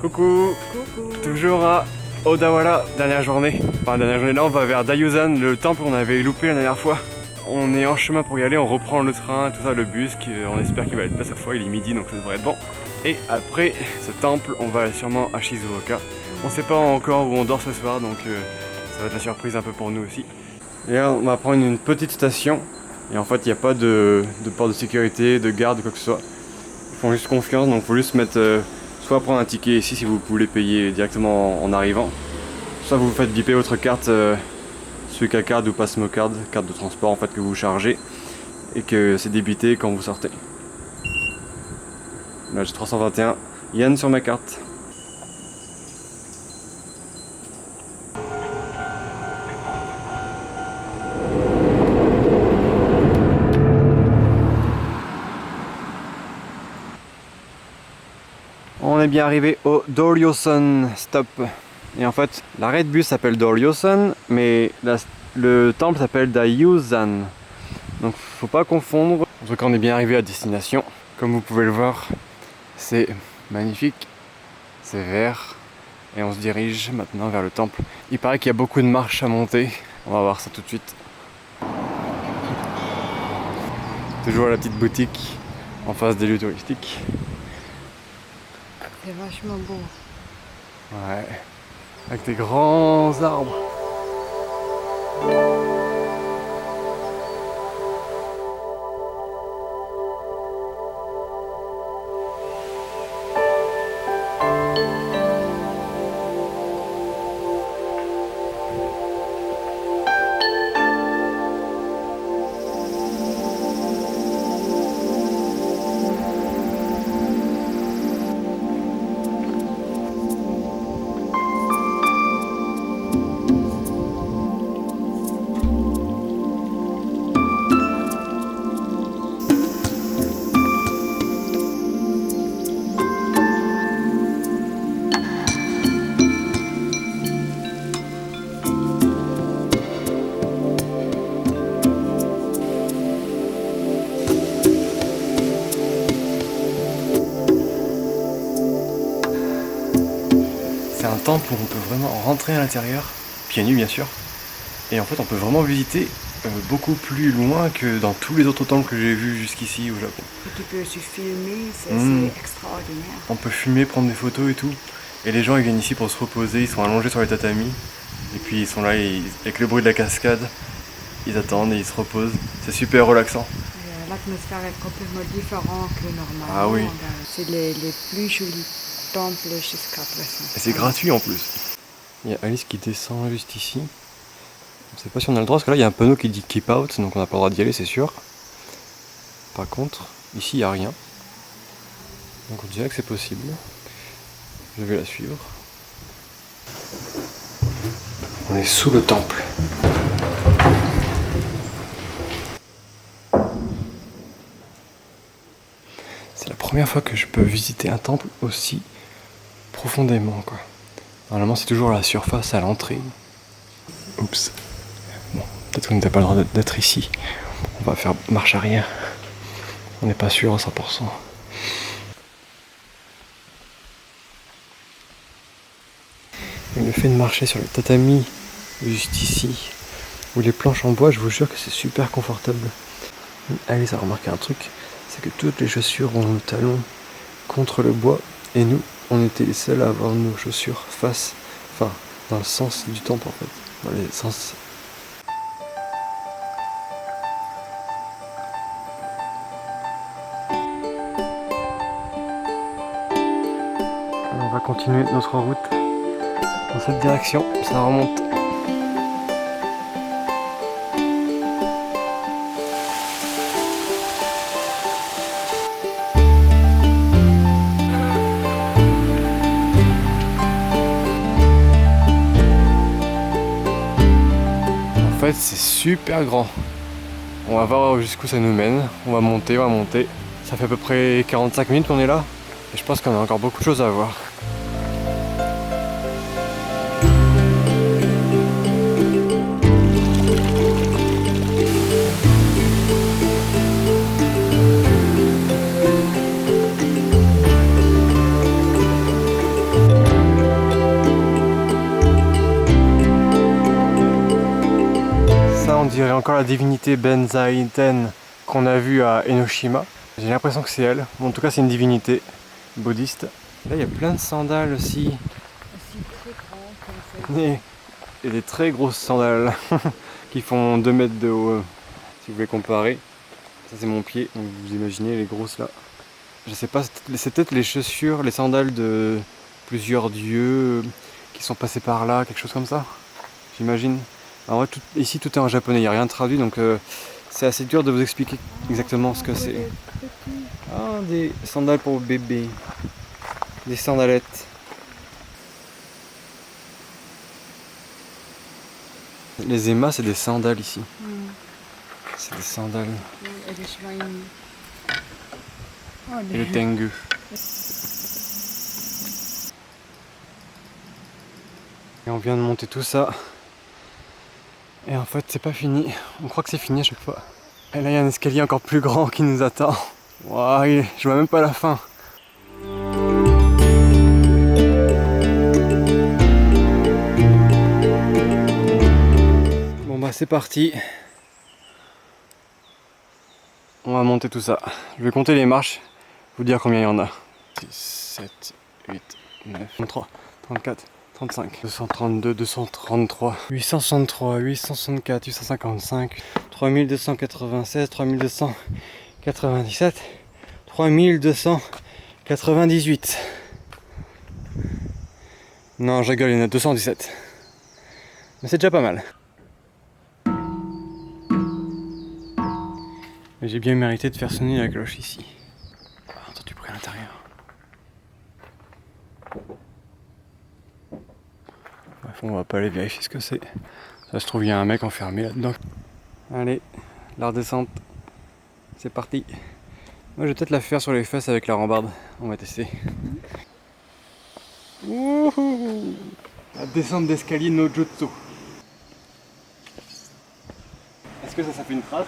Coucou. Coucou. Toujours à Odawara, dernière journée. Enfin, dernière journée là, on va vers Daiyuzan, le temple qu'on avait loupé la dernière fois. On est en chemin pour y aller, on reprend le train, tout ça, le bus, on espère qu'il va être là cette fois, il est midi donc ça devrait être bon. Et après ce temple, on va sûrement à Shizuoka. On sait pas encore où on dort ce soir, donc ça va être la surprise un peu pour nous aussi. Et là, on va prendre une petite station, et en fait, il n'y a pas de porte de sécurité, de garde, quoi que ce soit. Ils font juste confiance, donc il faut juste mettre... soit prendre un ticket ici si vous voulez payer directement en arrivant, soit vous faites biper votre carte, Suica Card ou Pasmo Card, carte de transport en fait que vous chargez et que c'est débité quand vous sortez. Là j'ai 321 yens sur ma carte. On est bien arrivé au Doryosan Stop. Et en fait, l'arrêt de bus s'appelle Doryosan, mais le temple s'appelle Daiyuzan. Donc faut pas confondre. En tout cas, on est bien arrivé à destination. Comme vous pouvez le voir, c'est magnifique. C'est vert. Et on se dirige maintenant vers le temple. Il paraît qu'il y a beaucoup de marches à monter. On va voir ça tout de suite. Toujours à la petite boutique en face des lieux touristiques. C'est vachement beau. Ouais, avec des grands arbres. C'est un temple où on peut vraiment rentrer à l'intérieur, pieds nus bien sûr, et en fait on peut vraiment visiter beaucoup plus loin que dans tous les autres temples que j'ai vus jusqu'ici au Japon. Et tu peux aussi filmer, c'est assez extraordinaire. On peut filmer, prendre des photos et tout, et les gens ils viennent ici pour se reposer, ils sont allongés sur les tatamis, et puis ils sont là avec le bruit de la cascade, ils attendent et ils se reposent, c'est super relaxant. L'atmosphère est complètement différente que normalement. Ah oui. C'est les plus jolis temples jusqu'à présent. Et c'est gratuit en plus. Il y a Alice qui descend juste ici. Je ne sais pas si on a le droit, parce que là il y a un panneau qui dit keep out, donc on n'a pas le droit d'y aller, c'est sûr. Par contre, ici il n'y a rien. Donc on dirait que c'est possible. Je vais la suivre. On est sous le temple. C'est la première fois que je peux visiter un temple aussi profondément, quoi. Normalement c'est toujours à la surface, à l'entrée. Oups. Bon, peut-être qu'on n'était pas le droit d'être ici. On va faire marche arrière. On n'est pas sûr à 100%. Et le fait de marcher sur le tatami, juste ici, ou les planches en bois, je vous jure que c'est super confortable. Alice a remarqué un truc, c'est que toutes les chaussures ont le talon contre le bois, et nous, on était les seuls à avoir nos chaussures face, enfin, dans le sens du temple en fait, dans les sens. On va continuer notre route dans cette direction, ça remonte. En fait, c'est super grand. On va voir jusqu'où ça nous mène. On va monter. Ça fait à peu près 45 minutes qu'on est là. Et je pense qu'on a encore beaucoup de choses à voir. dirait encore la divinité Benzaiten qu'on a vue à Enoshima. J'ai l'impression que c'est elle. En tout cas, c'est une divinité bouddhiste. Là, il y a plein de sandales aussi. Aussi très grand comme ça. Et des très grosses sandales qui font 2 mètres de haut, si vous voulez comparer. Ça, c'est mon pied, donc vous imaginez les grosses là. Je sais pas, c'est peut-être les chaussures, les sandales de plusieurs dieux qui sont passés par là, quelque chose comme ça. J'imagine. En vrai, ici tout est en japonais, il n'y a rien de traduit, donc c'est assez dur de vous expliquer exactement ce que c'est. Ah, des sandales pour bébé. Des sandalettes. Les Emma, c'est des sandales ici. C'est des sandales. Et des Schweine. Oh, Et le tengu. Et on vient de monter tout ça. Et en fait, c'est pas fini. On croit que c'est fini à chaque fois. Et là, il y a un escalier encore plus grand qui nous attend. Waouh, je vois même pas la fin. Bon bah c'est parti. On va monter tout ça. Je vais compter les marches, vous dire combien il y en a. 6, 7, 8, 9, 33, 34, 35, 232, 233, 863, 864, 855, 3296, 3297, 3298. Non, je rigole, il y en a 217. Mais c'est déjà pas mal. Mais j'ai bien mérité de faire sonner la cloche ici. On a entendu bruit à l'intérieur. Bref, on va pas aller vérifier ce que c'est. Ça se trouve, il y a un mec enfermé là-dedans. Allez, la redescente. C'est parti. Moi, je vais peut-être la faire sur les fesses avec la rambarde. On va tester. Wouhou! La descente d'escalier no jutsu. Est-ce que ça fait une trace?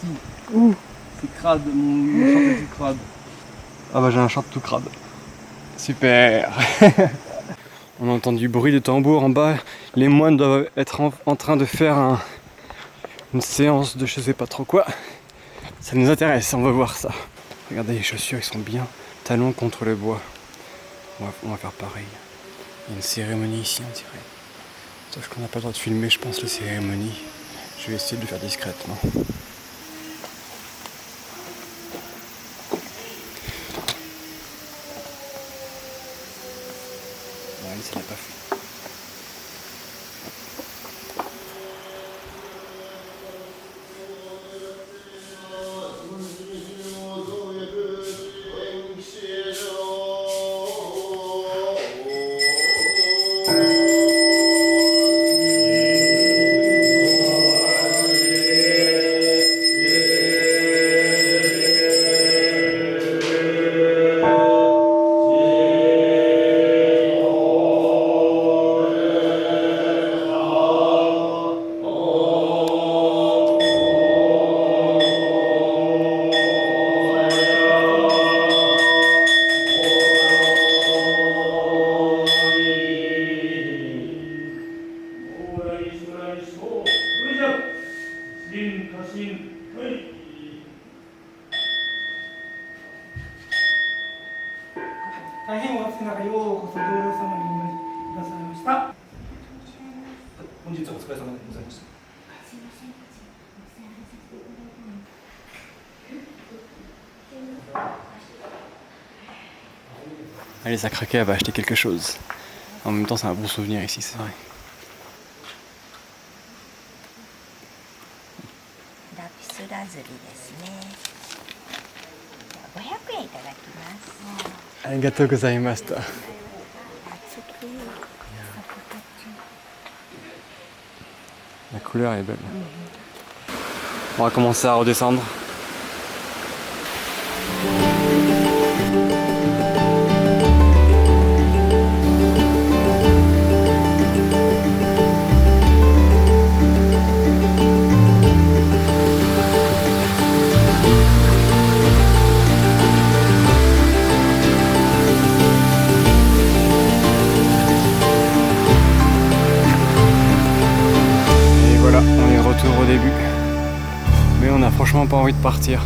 Si. Ouh, c'est crade, mon short est tout crade. Ah bah j'ai un short tout crade. Super. On entend du bruit de tambour en bas. Les moines doivent être en train de faire une séance de je sais pas trop quoi. Ça nous intéresse, on va voir ça. Regardez les chaussures, ils sont bien talons contre le bois. On va faire pareil. Il y a une cérémonie ici, on dirait. Sauf qu'on n'a pas le droit de filmer, je pense, la cérémonie. Je vais essayer de le faire discrètement. Ouais, ça n'a pas fait. Allez, ça craquait, elle va acheter quelque chose. En même temps, c'est un bon souvenir ici, c'est vrai. Arigatou gozaimashita. La couleur est belle. On va commencer à redescendre. Et voilà, on est de retour au début. franchement pas envie de partir.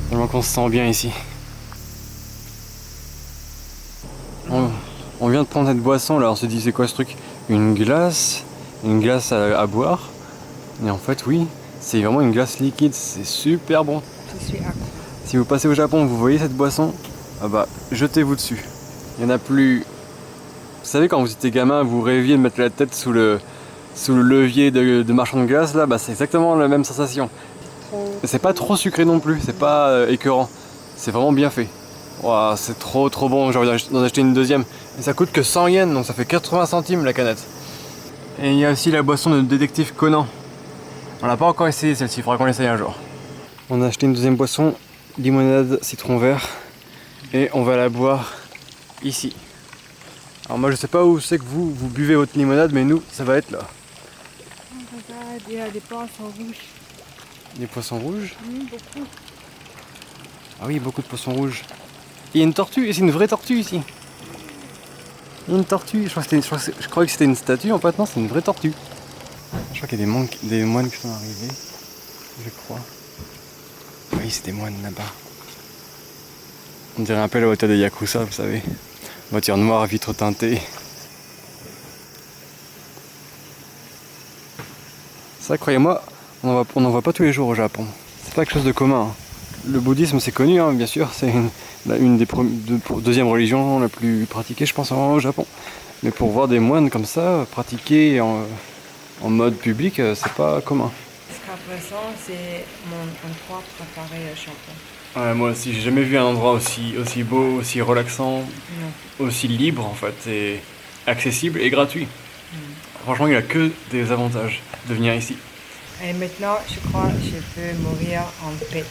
Tellement qu'on se sent bien ici. On vient de prendre cette boisson là, on s'est dit c'est quoi ce truc? Une glace à boire. Et en fait oui, c'est vraiment une glace liquide, c'est super bon. Je suis accro. Si vous passez au Japon, vous voyez cette boisson, ah bah jetez-vous dessus. Il n'y en a plus. Vous savez quand vous étiez gamin, vous rêviez de mettre la tête sous le levier de marchand de glace là, bah c'est exactement la même sensation. C'est pas trop sucré non plus, c'est pas écœurant. C'est vraiment bien fait. Wow, c'est trop bon, j'ai envie d'en acheter une deuxième. Et ça coûte que 100 yens, donc ça fait 80 centimes la canette. Et il y a aussi la boisson de détective Conan. On l'a pas encore essayé celle-ci, il faudra qu'on l'essaye un jour. On a acheté une deuxième boisson, limonade citron vert. Et on va la boire ici. Alors moi je sais pas où c'est que vous buvez votre limonade, mais nous ça va être là. Regarde, il y a des poissons rouges. Des poissons rouges? Beaucoup. Ah oui, beaucoup de poissons rouges. Il y a une tortue, et c'est une vraie tortue ici. Il y a une tortue, je croyais que c'était une statue, en fait non, c'est une vraie tortue. Je crois qu'il y a des moines qui sont arrivés, je crois. Oui, c'est des moines là-bas. On dirait un peu la voiture des Yakuza, vous savez. Voiture noire, vitre teintée. Ça, croyez-moi, on n'en voit pas tous les jours au Japon. C'est pas quelque chose de commun. Hein. Le bouddhisme, c'est connu, hein, bien sûr. C'est une des deuxième religion la plus pratiquée, je pense, au Japon. Mais pour voir des moines comme ça, pratiquer en mode public, c'est pas commun. Jusqu'à présent, c'est mon endroit préféré au Japon. Ouais, moi aussi, j'ai jamais vu un endroit aussi beau, aussi relaxant, Non. aussi libre en fait, et accessible et gratuit. Franchement, il n'y a que des avantages de venir ici. Et maintenant, je crois que je peux mourir en paix.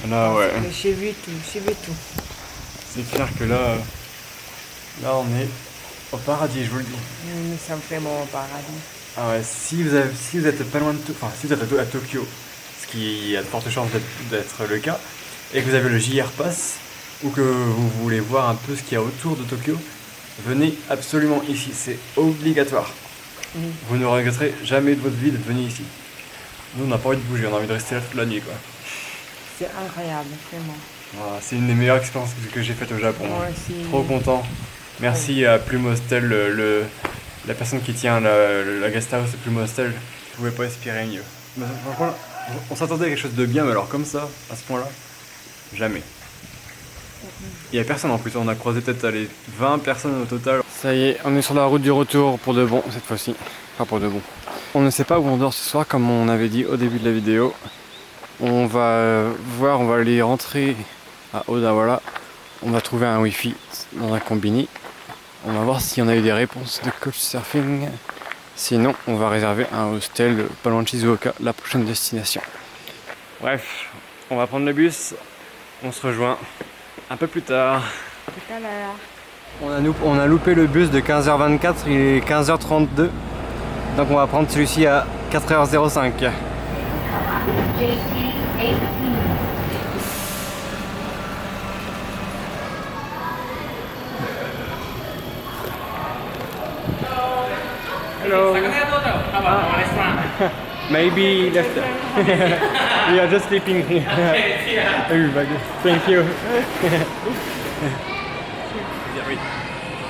Là, ouais. Parce que j'ai vu tout. C'est clair que là on est au paradis, je vous le dis. Nous sommes vraiment au paradis. Ah ouais, si vous êtes pas loin de si vous êtes à Tokyo, ce qui a de fortes chances d'être le cas, et que vous avez le JR Pass, ou que vous voulez voir un peu ce qu'il y a autour de Tokyo, venez absolument ici, c'est obligatoire. Vous ne regretterez jamais de votre vie de venir ici. Nous on n'a pas envie de bouger, on a envie de rester là toute la nuit quoi. C'est incroyable, vraiment. Voilà, c'est une des meilleures expériences que j'ai faites au Japon. Moi aussi. Trop content. Merci à Plume Hostel, la personne qui tient la guest house de Plume Hostel. Je pouvais pas espérer mieux. Mais franchement, on s'attendait à quelque chose de bien, mais alors comme ça, à ce point-là, jamais. Il y a personne en plus, on a croisé peut-être 20 personnes au total. Ça y est, on est sur la route du retour pour de bon cette fois-ci. Enfin pour de bon. On ne sait pas où on dort ce soir comme on avait dit au début de la vidéo. On va voir, on va aller rentrer à Odawara. On va trouver un wifi dans un combini. On va voir si on a eu des réponses de Couchsurfing. Sinon, on va réserver un hostel pas loin de Shizuoka, la prochaine destination. Bref, on va prendre le bus. On se rejoint un peu plus tard. Tout à l'heure. On a loupé le bus de 15h24, il est 15h32. Donc on va prendre celui-ci à 4h05. Hello. Maybe left. We are just sleeping here. Thank you.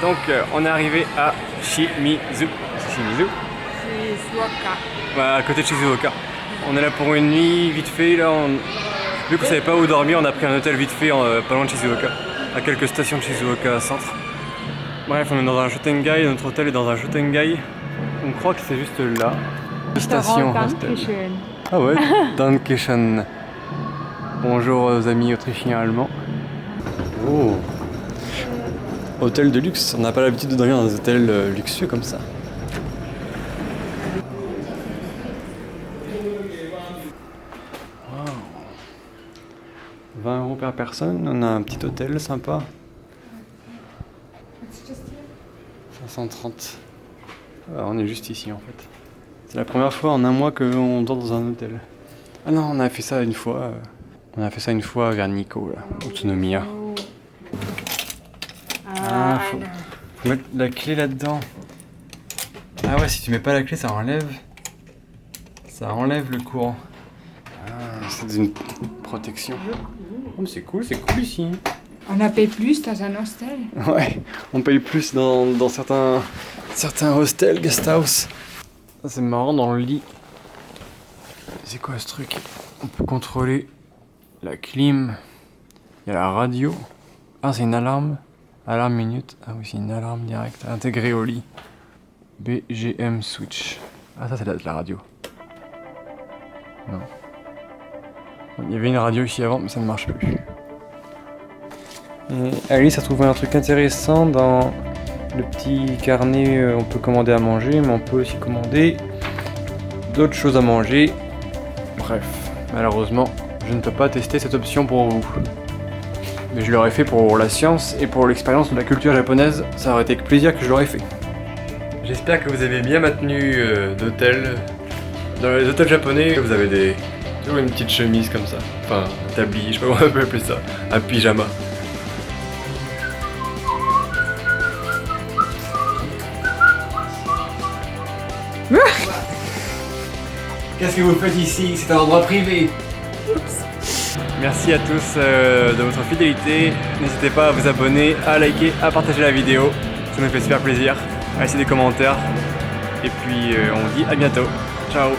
Donc on est arrivé à Shimizu. Shimizu. Shizuoka. Bah, à côté de Shizuoka. On est là pour une nuit vite fait. Là, vu qu'on savait pas où dormir, on a pris un hôtel vite fait pas loin de Shizuoka, à quelques stations de Shizuoka centre. Bref, on est dans un Shotengai, notre hôtel est dans un Shotengai. On croit que c'est juste là. Station hostel. Ah ouais, Dankeschön. Bonjour aux amis autrichiens allemands. Oh. Hôtel de luxe, on n'a pas l'habitude de dormir dans des hôtels luxueux comme ça. Wow. 20 € par personne, on a un petit hôtel sympa. 530. Ah, on est juste ici en fait. C'est la première fois en un mois qu'on dort dans un hôtel. Ah non, on a fait ça une fois. On a fait ça une fois vers Nikko, là, Utsunomiya. Faut mettre la clé là-dedans. Ah ouais, si tu mets pas la clé, ça enlève le courant. Ah, C'est une protection. Oh, c'est cool ici. On a payé plus dans un hostel. Ouais, on paye plus dans certains hostels, guest house. Ça c'est marrant dans le lit. C'est quoi ce truc? On peut contrôler la clim. Il y a la radio. Ah, c'est une alarme. Alarme minute. Ah oui, c'est une alarme directe intégrée au lit. BGM switch. Ah, ça c'est la radio. Non. Il y avait une radio ici avant, mais ça ne marche plus. Et Alice a trouvé un truc intéressant dans le petit carnet. On peut commander à manger, mais on peut aussi commander d'autres choses à manger. Bref, malheureusement, je ne peux pas tester cette option pour vous. Mais je l'aurais fait pour la science et pour l'expérience de la culture japonaise. Ça aurait été avec plaisir que je l'aurais fait. J'espère que vous avez bien maintenu d'hôtel. Dans les hôtels japonais, vous avez toujours une petite chemise comme ça. Enfin, un tablier, je sais pas comment on peut appeler ça. Un pyjama. Qu'est-ce que vous faites ici? C'est un endroit privé. Merci à tous de votre fidélité. N'hésitez pas à vous abonner, à liker, à partager la vidéo. Ça nous fait super plaisir. À laisser des commentaires. Et puis on vous dit à bientôt. Ciao.